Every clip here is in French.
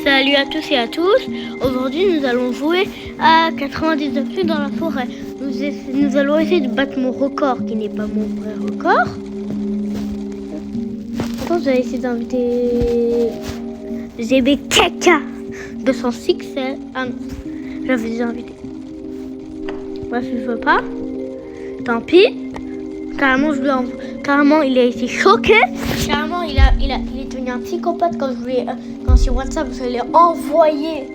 Salut à tous et à tous. Aujourd'hui, nous allons jouer à 99 nuits dans la forêt. Nous allons essayer de battre mon record, qui n'est pas mon vrai record. Attends, je vais essayer d'inviter ZBKK 206. Ah non, j'avais déjà invité. Bref, il ne veut pas. Tant pis. Carrément, il a été choqué. Carrément, il est devenu un psychopathe quand sur WhatsApp, je l'ai envoyé.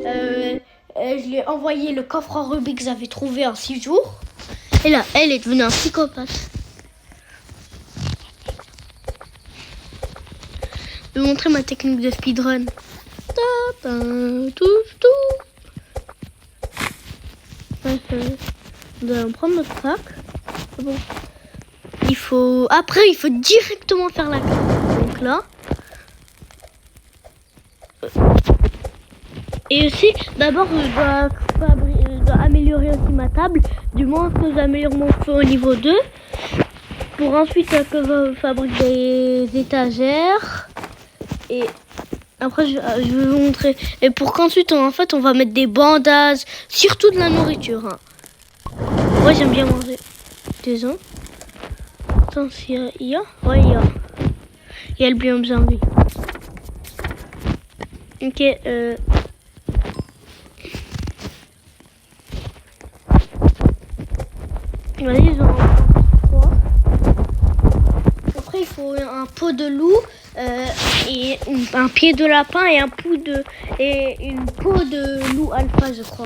Je lui ai envoyé le coffre en Rubik que j'avais trouvé en 6 jours. Et là, elle est devenue un psychopathe. Je vais montrer ma technique de speedrun. Nous allons prendre notre sac. Bon. Après, il faut directement faire la carte. Donc là. Et aussi, d'abord, je dois améliorer aussi ma table. Du moins que j'améliore mon feu au niveau 2. Pour ensuite que je fabrique des étagères. Et après, je vais vous montrer. Et pour qu'ensuite, on va mettre des bandages. Surtout de la nourriture. Hein. Moi, j'aime bien manger des œufs. Attends, s'il y a... Ouais, il y a. Il y a le biome zombie. Ok, Vas-y, j'en prends 3. Après, il faut un pot de loup, et un pied de lapin et une peau de loup alpha, je crois.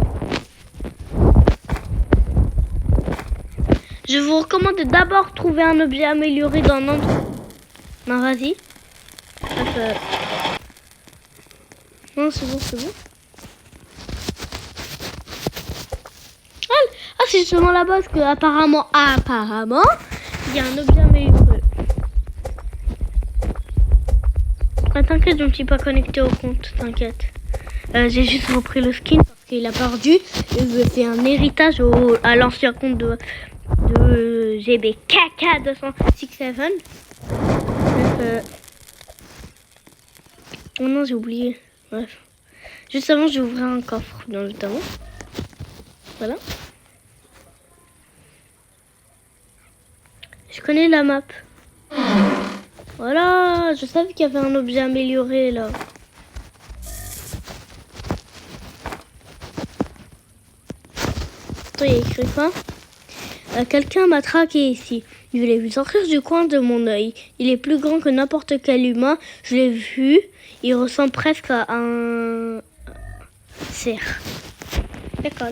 Je vous recommande de d'abord trouver un objet amélioré dans un endroit. Non, vas-y. Non, c'est bon. Ah, c'est justement là-bas parce que apparemment, il y a un objet amélioré. Ah, t'inquiète, je ne me suis pas connecté au compte, t'inquiète. J'ai juste repris le skin parce qu'il a perdu. Et je fais un héritage à l'ancien compte de GBKK 267. Oh non, j'ai oublié. Bref. Juste avant, j'ai ouvert un coffre dans le tableau. Voilà. Je connais la map. Voilà, je savais qu'il y avait un objet amélioré là. Attends, il y a écrit quoi ? Quelqu'un m'a traqué ici. Je l'ai vu sortir du coin de mon œil. Il est plus grand que n'importe quel humain. Je l'ai vu. Il ressemble presque à un cerf. D'accord.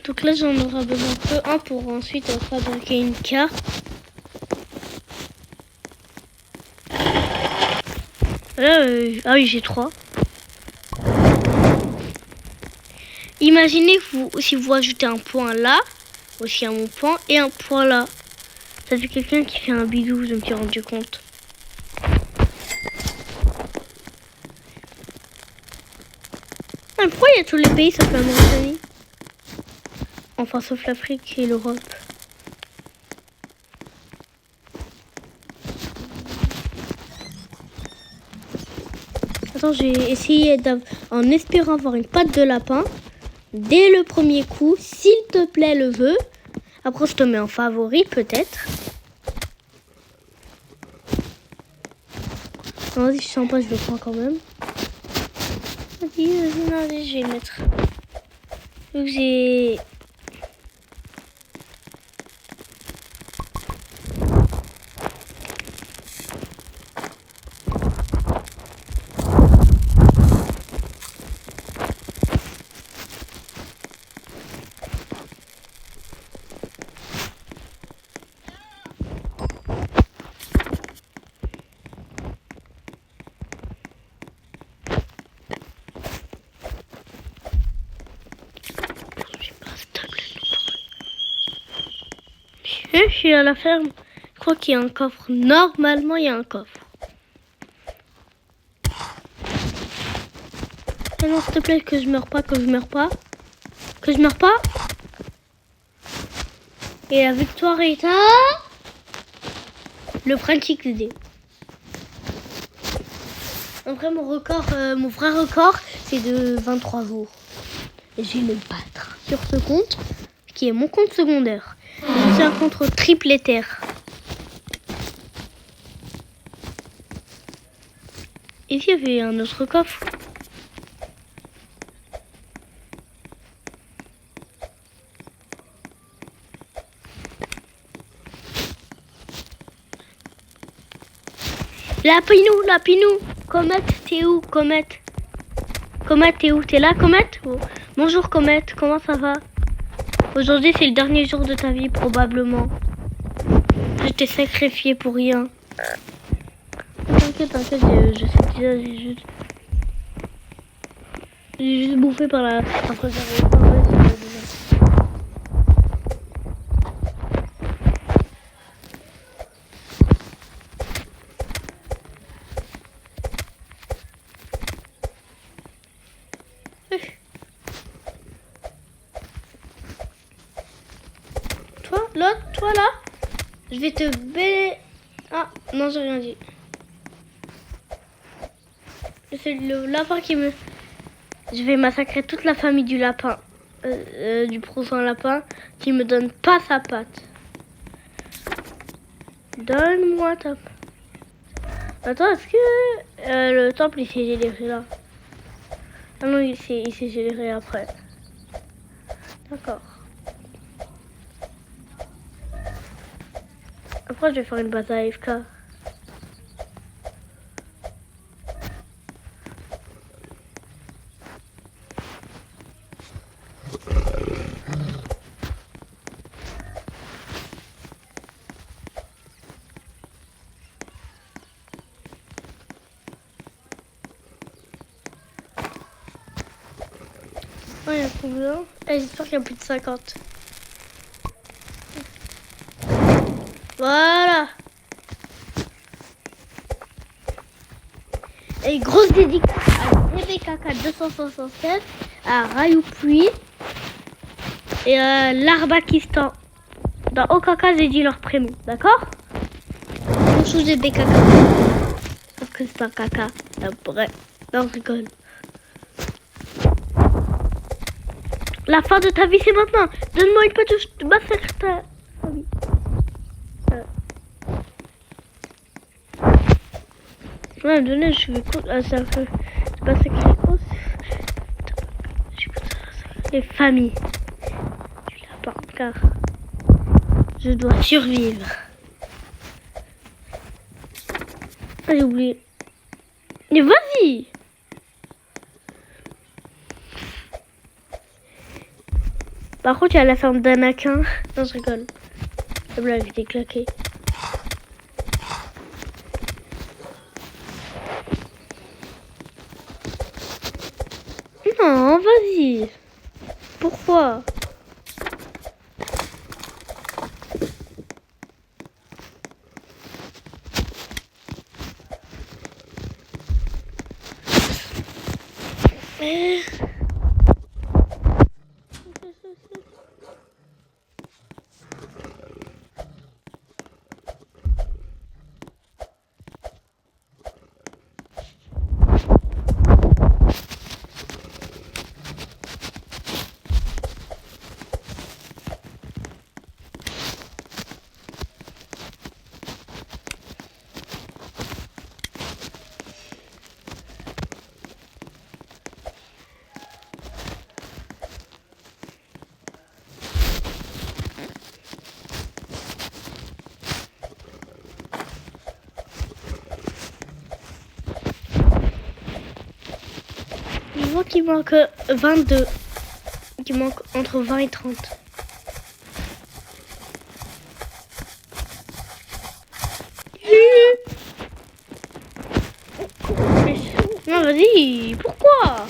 Donc là, j'en aurai besoin que un pour ensuite fabriquer une carte. Ah oui, j'ai 3. Imaginez si vous ajoutez un point là, aussi à mon point, et un point là. Ça fait quelqu'un qui fait un bidou, je me suis rendu compte. Ah, pourquoi il y a tous les pays sauf la Mauritanie? Enfin, sauf l'Afrique et l'Europe. Attends, j'ai essayé en espérant avoir une patte de lapin. Dès le premier coup, s'il te plaît, le veux. Après, je te mets en favori, peut-être. Non, vas-y, je sens pas, je le prends quand même. Vas-y, je vais le mettre. Donc, j'ai... Je suis à la ferme. Je crois qu'il y a un coffre. Normalement, il y a un coffre. Ah non, s'il te plaît, que je meurs pas. Et la victoire est à le French XD. Après, mon vrai record, c'est de 23 jours. Et je vais me battre sur ce compte, qui est mon compte secondaire. C'est un compte triple éther. Ici, il y avait un autre coffre. Lapinou, Comet, t'es où, Comet? Comet, t'es où? T'es là, Comet? Oh. Bonjour, Comet, comment ça va? Aujourd'hui, c'est le dernier jour de ta vie, probablement. Je t'ai sacrifié pour rien. T'inquiète, je sais déjà, j'ai juste bouffé par la... Après, j'arrive pas, ouais, c'est déjà. Toi là, je vais te bêler. Ah, non, j'ai rien dit. C'est le lapin qui me... Je vais massacrer toute la famille du lapin. Du prochain lapin qui me donne pas sa patte. Donne-moi ta... Attends, est-ce que le temple il s'est généré là? Ah non, il s'est généré après. D'accord. Après, je vais faire une base à AFK. Oh, il y a combien? J'espère qu'il y a plus de 50. Voilà. Et grosse dédicace à DBKK267, à Rayoupuy et à l'Arbakistan. Dans aucun cas, j'ai dit leur prénom, d'accord? Bonjour DBKK. Sauf que c'est pas caca. Après, non, je rigole. La fin de ta vie, c'est maintenant. Donne-moi une patouche de massacre ta famille. Ouais, donner, je vais... ça fait... C'est pas ça qui est gros. Les familles. Du lapin, car... Je dois survivre. Ah, j'ai oublié. Mais vas-y! Par contre, il y a la ferme d'Anakin. Non, je rigole. La blague était claquée. Non, vas-y. Pourquoi? Je vois qu'il manque 22. Qu'il manque entre 20 et 30. Non, vas-y, pourquoi?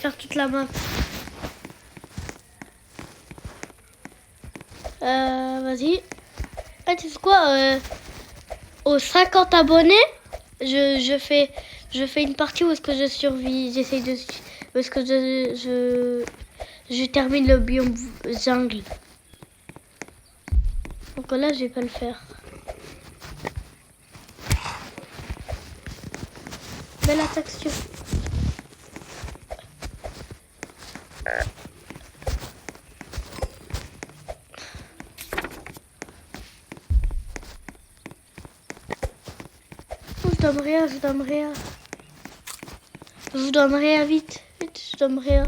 faire toute la map. Vas-y. Ah, tu sais quoi, aux 50 abonnés, je fais une partie où est-ce que je survis, j'essaye de, où est-ce que je termine le biome jungle. Donc là, je vais pas le faire. Belle attaque sur. Je donne rien, vite, je donne rien.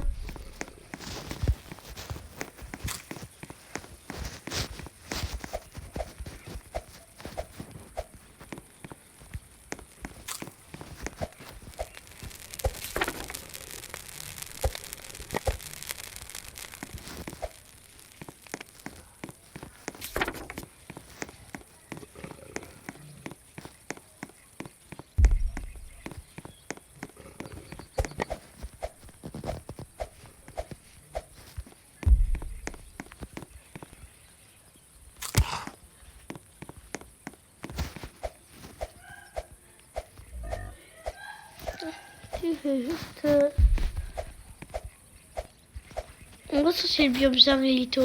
Tu fais juste... On va chercher le biome junglito.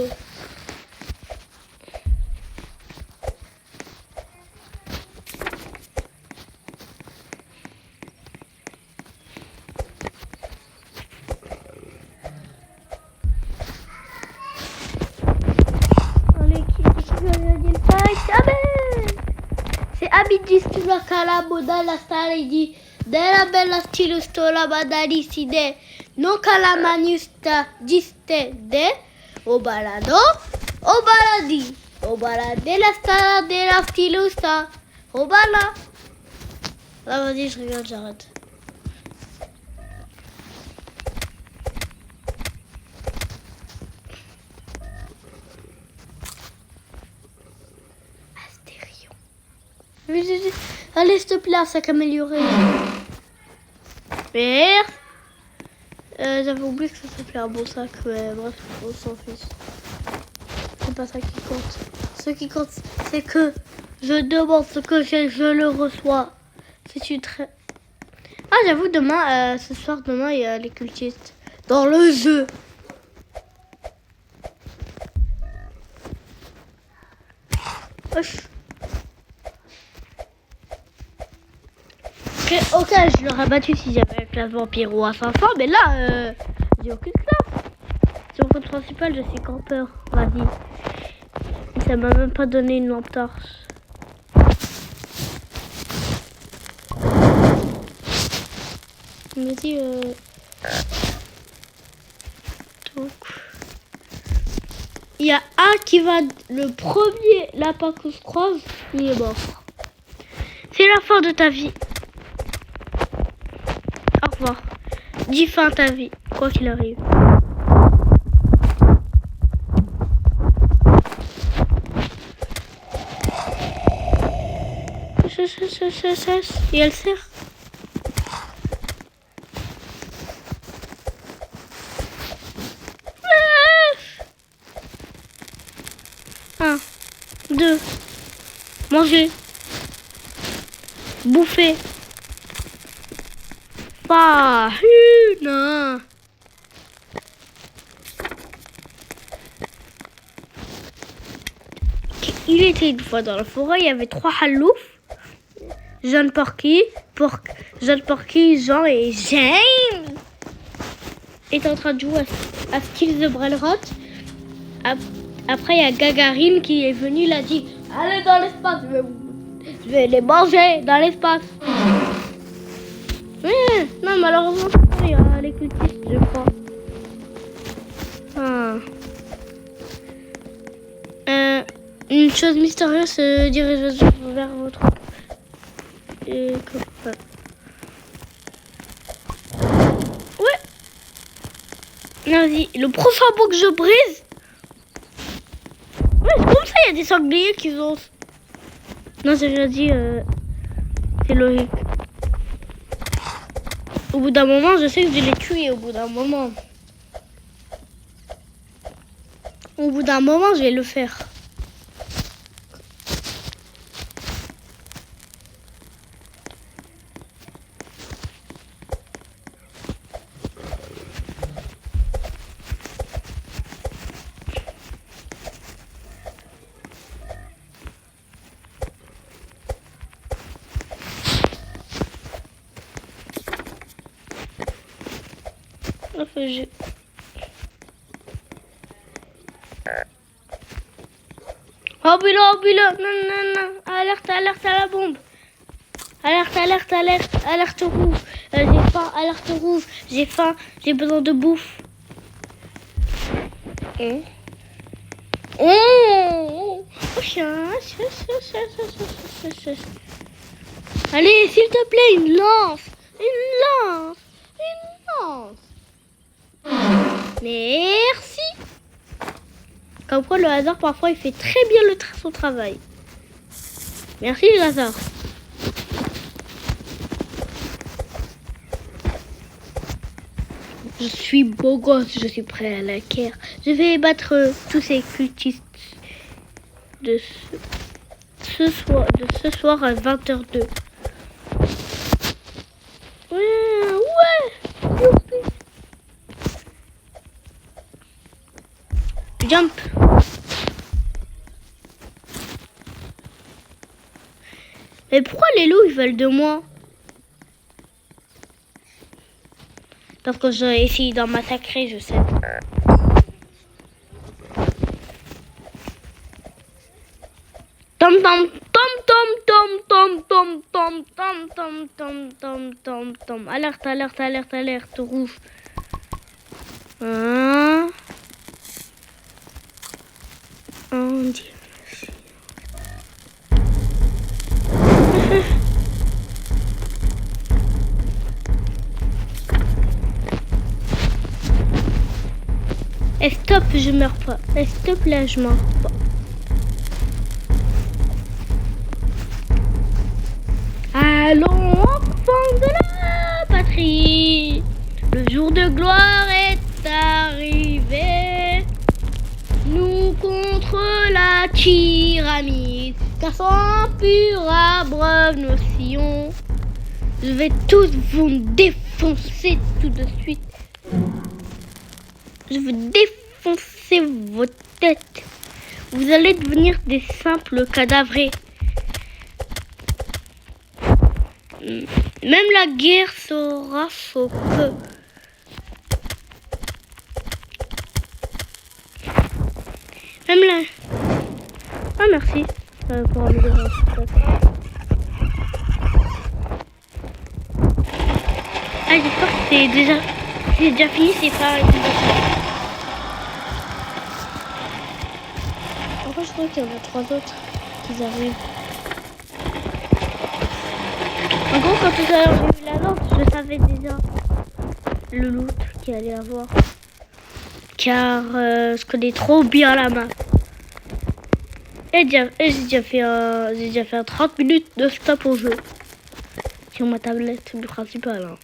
Se abiti sulla calaboda la stare di della bella stilo stola badari side non calamanista giste de o balado o baladi o balade la stara della stilo sta o bala. Là vas-y je regarde, j'arrête. Allez, s'il te plaît, ça qu'améliorer. Merde. J'avais oublié que ça s'appelait un bon sac, mais bref, on s'en fiche. C'est pas ça qui compte. Ce qui compte, c'est que je demande ce que j'ai, je le reçois. C'est une très... Ah, j'avoue, demain, ce soir, demain, il y a les cultistes dans le jeu. Wesh. Ok, je l'aurais battu si j'avais la classe vampiro à 500, mais là, j'ai aucune classe. Sur le compte principal, je suis campeur. Vas-y. Ça m'a même pas donné une lampe torche. Vas-y, donc... Il y a un qui va... Le premier lapin que je croise, il est mort. C'est la fin de ta vie. Au revoir. Dis fin à ta vie, quoi qu'il arrive. Et elle sert. Un, deux. Manger. Bouffer. Pas une. Il était une fois dans la forêt, il y avait 3 haloufs. Jean Porky, Jean et James est en train de jouer à Skills the Brainrot. Après, il y a Gagarine qui est venu, il a dit « Allez dans l'espace, je vais les manger dans l'espace. » Non, malheureusement, il y a les cultistes, je crois. Une chose mystérieuse se dirige vers votre... Ouais. Vas-y, le prochain bout que je brise. Ouais, c'est comme ça, il y a des sangliers qui ont... Non, j'ai rien dit, c'est logique. Au bout d'un moment, je sais que je l'ai tué. Au bout d'un moment. Au bout d'un moment, je vais le faire. Enfin, oh bilan, non, non, non, alerte à la bombe. Alerte rouge. J'ai faim, alerte rouge. J'ai faim, j'ai besoin de bouffe. Oh, chien. Allez, s'il te plaît, une lance. Merci. Comme quoi le hasard parfois il fait très bien son travail. Merci le hasard. Je suis beau gosse, je suis prêt à la guerre. Je vais battre tous ces cultistes de ce soir à 20h02. Ouais. Jump. Mais pourquoi les loups ils veulent de moi? Parce que j'ai essayé d'en massacrer, je sais. Tom tom tom tom tom tom tom tom tom tom tom tom tom. Alerte rouge. Et stop, je meurs pas. Et stop là, je meurs pas. Allons, enfants de la patrie, le jour de gloire est arrivé. Nous contre la tyrannie, car sans pur abreuve nos sillons. Je vais tous vous défoncer tout de suite. Je veux défoncer vos têtes. Vous allez devenir des simples cadavrés. Même la guerre saura ce que. Même la. Ah merci pour améliorer. Ah j'espère que c'est déjà fini, c'est pas. En fait je crois qu'il y en a 3 autres qui arrivent. En gros, quand tout à l'heure j'ai eu la lampe, je savais déjà le loot qu'il allait avoir. Car je connais trop bien la map. Et j'ai déjà fait un 30 minutes de stop au jeu. Sur ma tablette principale. Hein.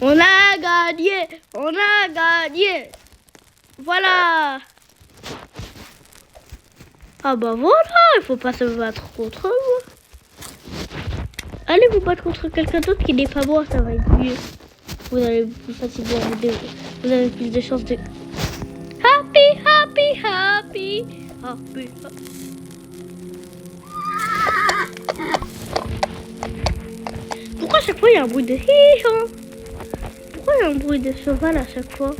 On a gagné. Voilà. Ah bah voilà, il faut pas se battre contre moi. Allez vous battre contre quelqu'un d'autre qui n'est pas moi, ça va être mieux. Vous allez plus facilement vous avez plus de chances de... Happy. Pourquoi à chaque fois il y a un bruit de hi-ha? Pourquoi il y a un bruit de cheval à chaque fois?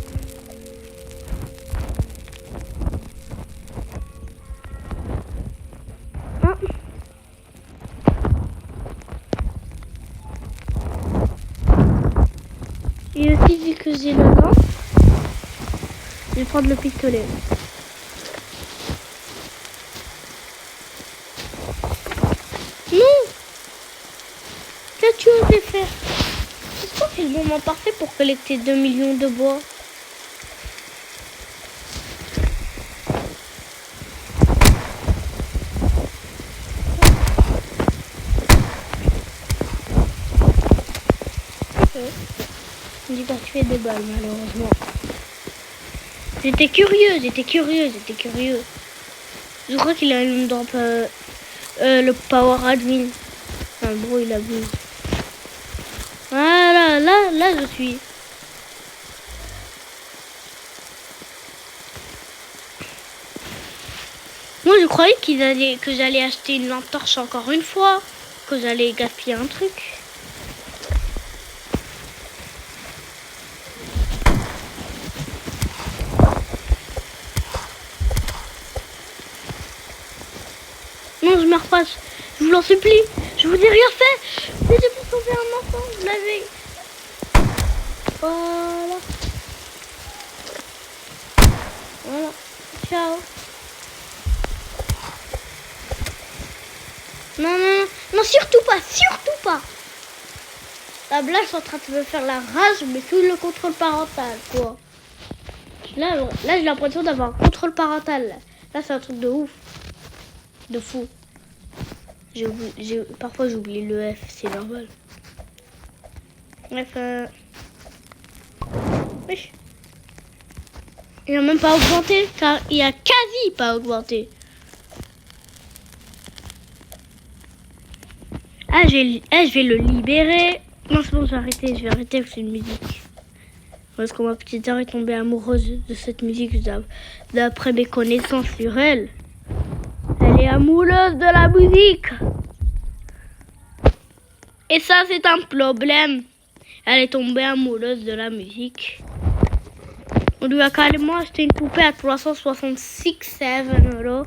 Et aussi, vu que j'ai le lance, je vais prendre le pistolet. Non! Qu'as-tu osé faire? Je pense que c'est le moment parfait pour collecter 2 millions de bois. Ouais. Il dit pas tuer des balles, malheureusement. J'étais curieux. Je crois qu'il a une drop le power admin. Enfin, gros, il abuse. Voilà, là, je suis. Moi, je croyais que j'allais acheter une lampe torche encore une fois, que j'allais gaspiller un truc. Non, je meurs pas. Je vous en supplie. Je vous ai rien fait. C'était pour sauver un enfant. Vous l'avez. Voilà. Voilà. Ciao. Non, surtout pas. La blague, je suis en train de me faire la rage, mais sous le contrôle parental, quoi. Là j'ai l'impression d'avoir un contrôle parental. Là, c'est un truc de ouf. De fou. Parfois, j'oublie le F, c'est normal. Bref, wesh. Il n'a même pas augmenté, car il a quasi pas augmenté. Je vais le libérer. Non, c'est bon, je vais arrêter avec cette musique. Parce que ma petite sœur est tombée amoureuse de cette musique d'après mes connaissances sur elle. Elle est amoureuse de la musique. Et ça, c'est un problème. Elle est tombée amoureuse de la musique. On lui a carrément acheté une poupée à 367 €.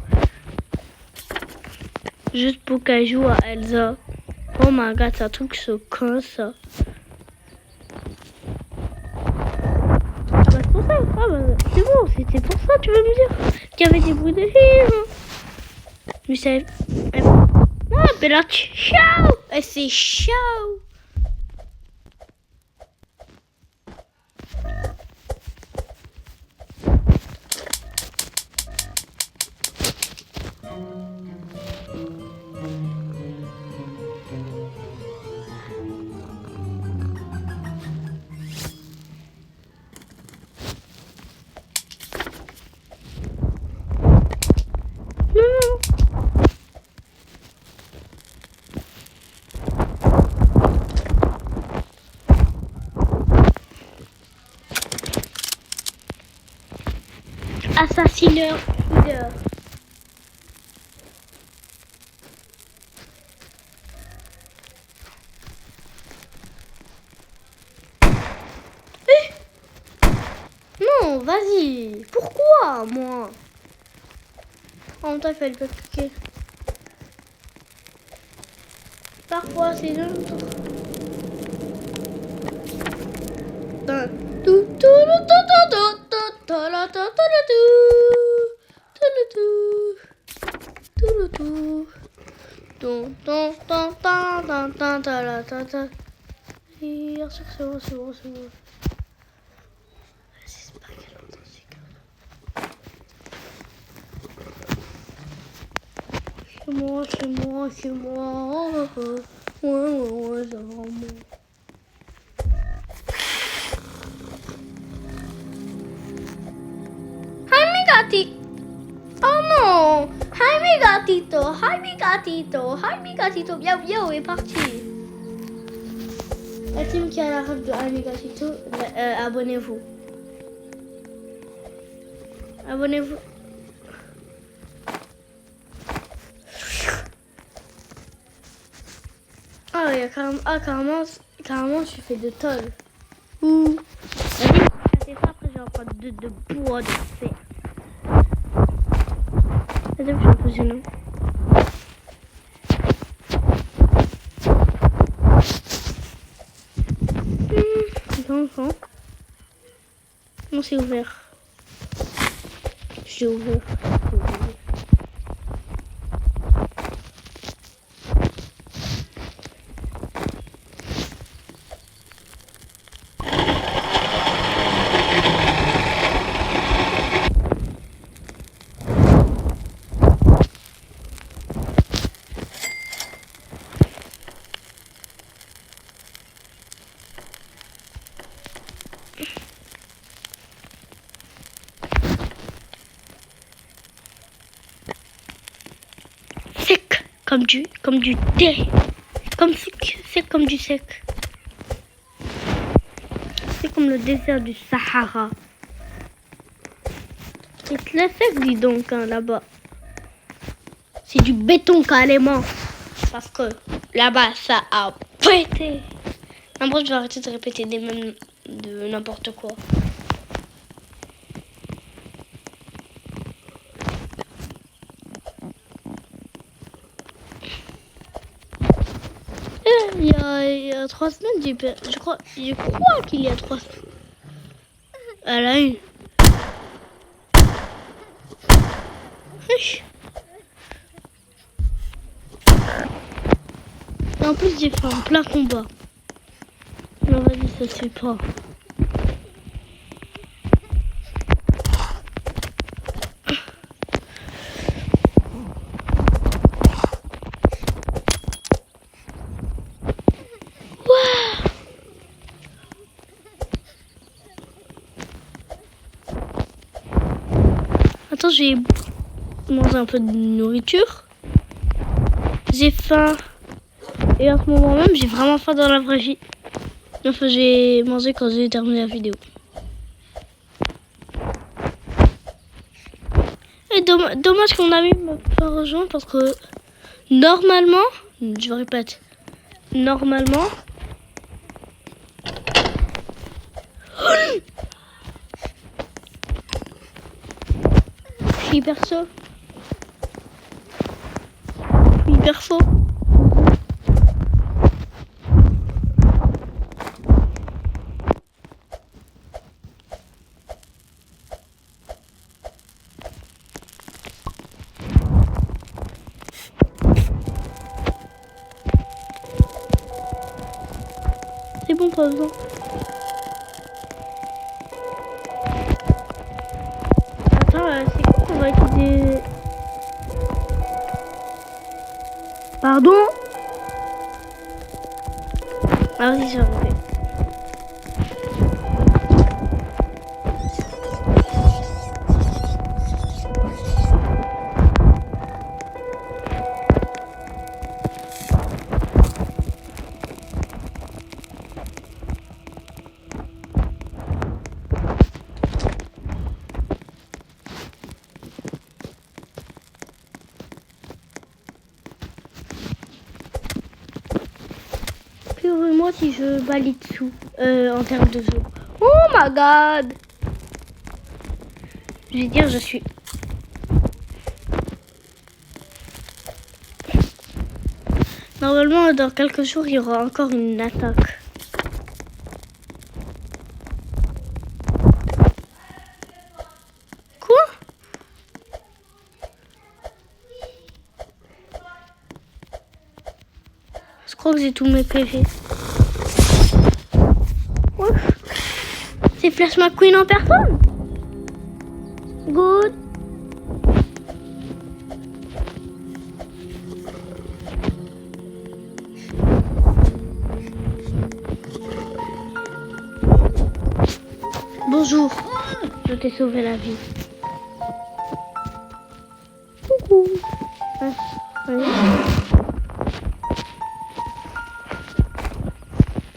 Juste pour qu'elle joue à Elsa. Oh my god, c'est un truc ce con, ça. C'est pour ça. C'est bon, c'était pour ça, tu veux me dire qu'il y avait des bruits de film. Mais c'est... Ah, mais là, ciao. Et c'est ciao. Assassineur killer. Non, vas-y. Pourquoi, moi? En même temps, il fallait pas cliquer. Parfois, c'est de l'autre. C'est bon. C'est pas qu'elle entend ces gars. Chez moi. Ouais, ça va, moi. Oh non! Hi, gatito. Bien, est parti. La team qui a la rêve de Hi, gatito, abonnez-vous. Ah, ouais, carrément, je fais de tôle. Ouh. Vas-y, casser ça, après, je vais en prendre de bois, de fer. Vas-y, je vais en poser non. Attends. Non, c'est ouvert. J'ai ouvert. comme du thé. C'est comme du sec. C'est comme le désert du Sahara. C'est très sec, dis donc, hein, là-bas. C'est du béton carrément. Parce que là-bas, ça a pété. En vrai, je vais arrêter de répéter des mêmes de n'importe quoi. Il y a 3 semaines, je crois qu'il y a 3 semaines. Elle a une. Et en plus, j'ai fait un plein combat. Non, vas-y, ça se fait pas. Attends, j'ai mangé un peu de nourriture. J'ai faim. Et en ce moment même, j'ai vraiment faim dans la vraie vie. Enfin, j'ai mangé quand j'ai terminé la vidéo. Et dommage qu'on a mis pas rejoindre parce que normalement, je répète, normalement, je suis hyper chaud. Hyper chaud. C'est bon, pas besoin. Attends, c'est quoi qu'on va utiliser? Pardon? Ah oui, j'ai arrêté. Moi si je valide dessous en termes de jeu. Oh my god! Je vais dire je suis. Normalement dans quelques jours il y aura encore une attaque. Quoi? Je crois que j'ai tous mes PV. C'est Flash McQueen en personne. Good. Bonjour. Je t'ai sauvé la vie. Coucou.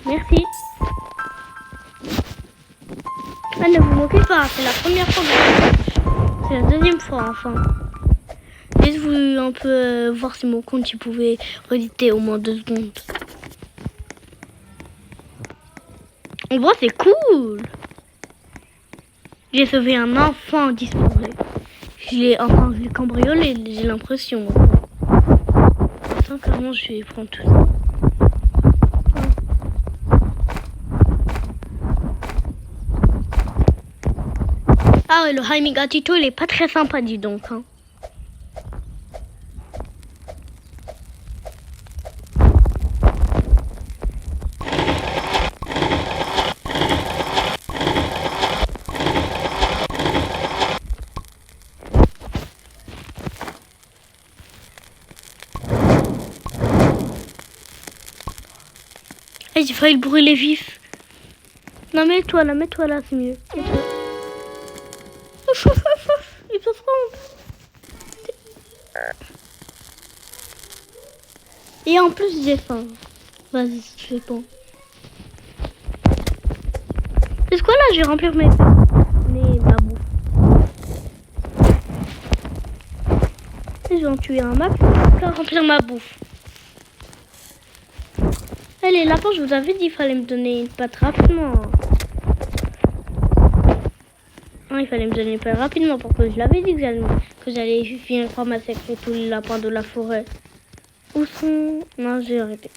Merci. Ah, ne vous moquez pas, c'est la première fois que je... C'est la deuxième fois, enfin. J'ai voulu un peu voir si mon compte il pouvait rediter au moins 2 secondes. En vrai, c'est cool. J'ai sauvé un enfant disparu. Je l'ai cambriolé, j'ai l'impression. Attends, carrément, je vais prendre tout ça. Ah ouais, le Jaime Gatito, il est pas très sympa, dis donc. Hein. J'ai failli le brûler vif. Non, mets-toi là, c'est mieux. Mets-toi. Il peut prendre. Et en plus, j'ai faim. Vas-y, je fais bon. C'est quoi là? Je vais remplir ma bouffe. Et je vais en tuer un max pour remplir ma bouffe. Allez, lapins, je vous avais dit qu'il fallait me donner une pâte rapidement. Non, il fallait me donner une pâte rapidement parce que je l'avais dit que j'allais finir par massacrer tous les lapins de la forêt. Où sont... Non, j'ai arrêté.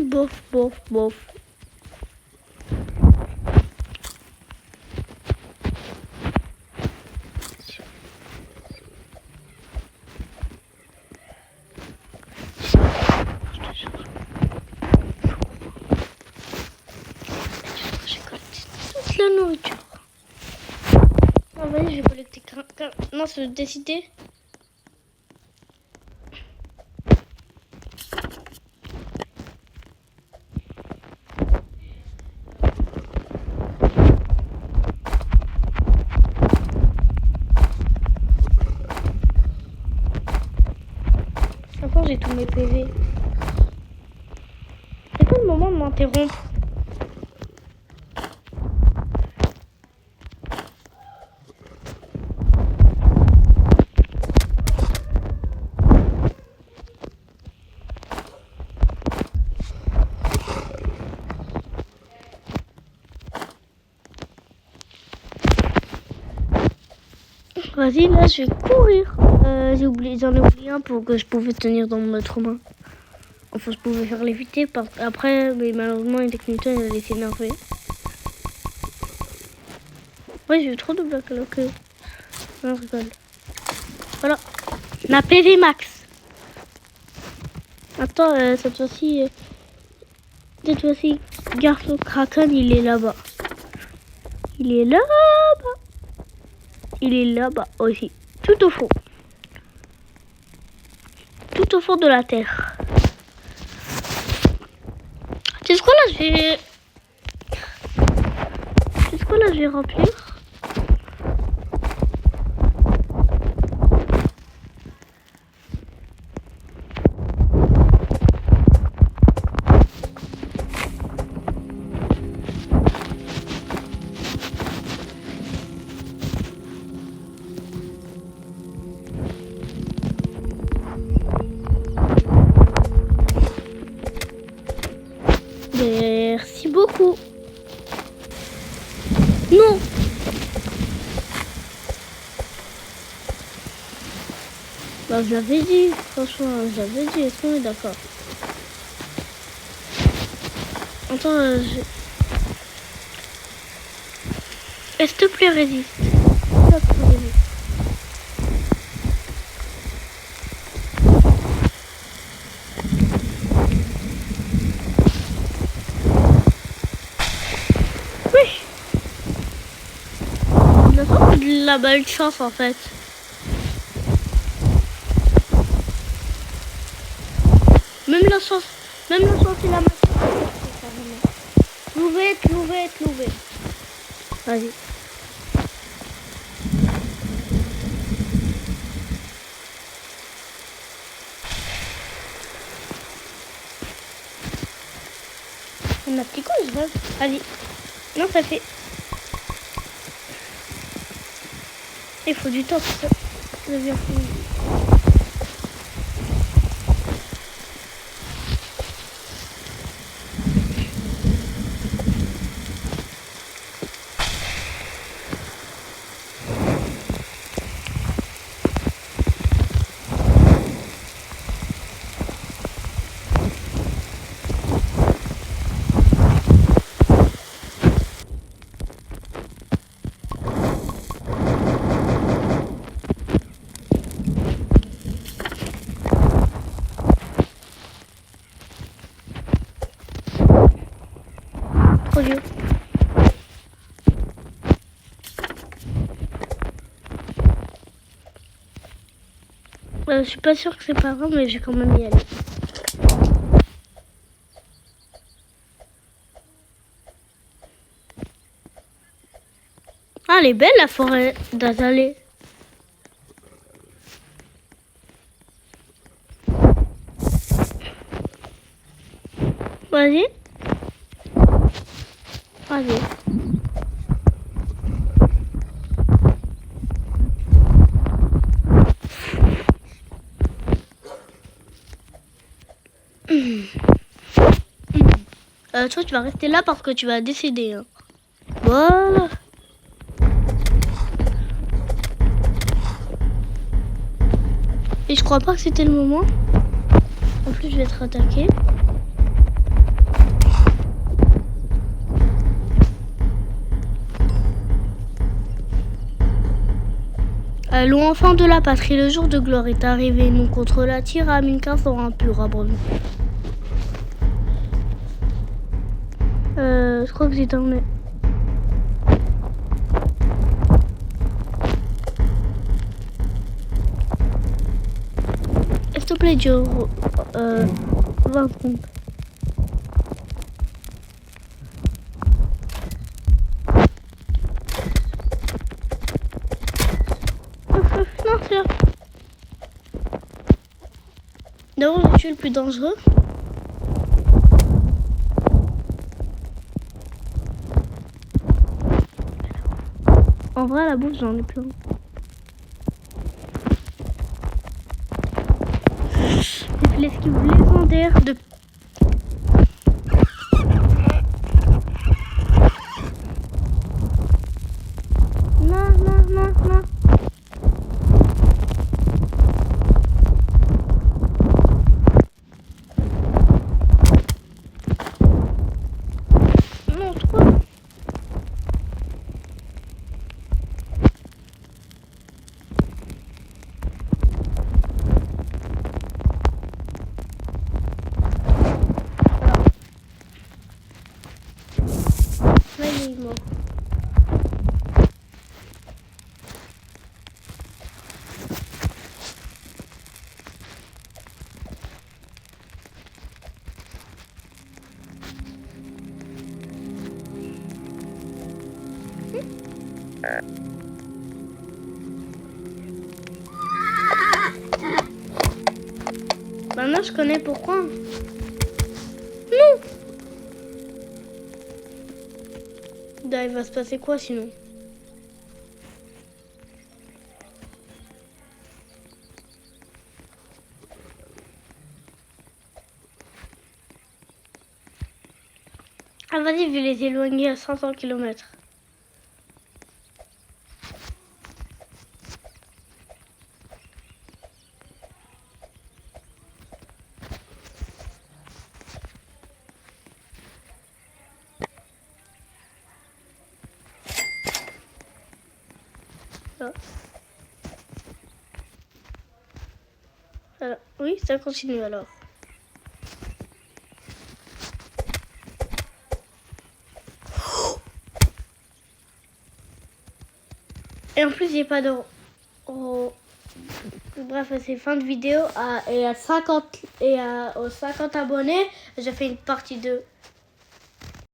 Bof, bof, bof. J'ai collecté toute la nourriture. Ah, vas-y, je vais collecter. Non, c'est décidé. Encore, j'ai tous mes PV. C'est pas le moment de m'interrompre. Vas-y, là, je vais courir. J'en ai oublié un pour que je pouvais tenir dans notre main. Enfin, je pouvais faire l'éviter. Après, mais malheureusement, avec Newton, il allait s'énerver. Ouais, j'ai eu trop de blocs alors que... Non, je rigole. Voilà. Ma PV max. Attends, cette fois-ci, garçon Kraken, il est là-bas. Il est là-bas. Il est là-bas aussi. Tout au fond. Tout au fond de la terre. C'est ce qu'on là, je vais remplir. Merci beaucoup. Non. Bah, je l'avais dit, franchement, je l'avais dit, est-ce qu'on est d'accord? Attends, S'il te plaît, résiste. Oui. On a pas de la belle chance, en fait. Même la chance et la machine. Louvet. Vas-y. On a petit coup, je vois. Allez. Non, ça fait. Il faut du temps pour ça. Ça devient fini. trop vieux. Je suis pas sûre que c'est pas vrai, mais je vais quand même y aller. Ah, elle est belle la forêt d'Azalée. Vas-y. Vas-y. Toi, tu vas rester là parce que tu vas décéder. Hein. Voilà. Et je crois pas que c'était le moment. En plus, je vais être attaqué. Allons, enfants de la patrie, le jour de gloire est arrivé. Nous contre la tyrannie, Minka fera un pur abandon. Je crois que j'ai terminé. S'il te plaît, Joe. 20 secondes. Non, c'est là. D'abord, j'ai tué le plus dangereux. En vrai, la bouffe, j'en ai plein. J'ai fait l'esquive légendaire de... Non, non, non, non. Non, trop. Là, il est mort. Maintenant, je connais pourquoi. Non. Là, il va se passer quoi sinon? Ah, vas-y, je vais les éloigner à 500 km. Oui, ça continue alors. Et en plus, j'ai pas de... Oh. Bref, c'est fin de vidéo. Et à 50 abonnés, j'ai fait une partie 2.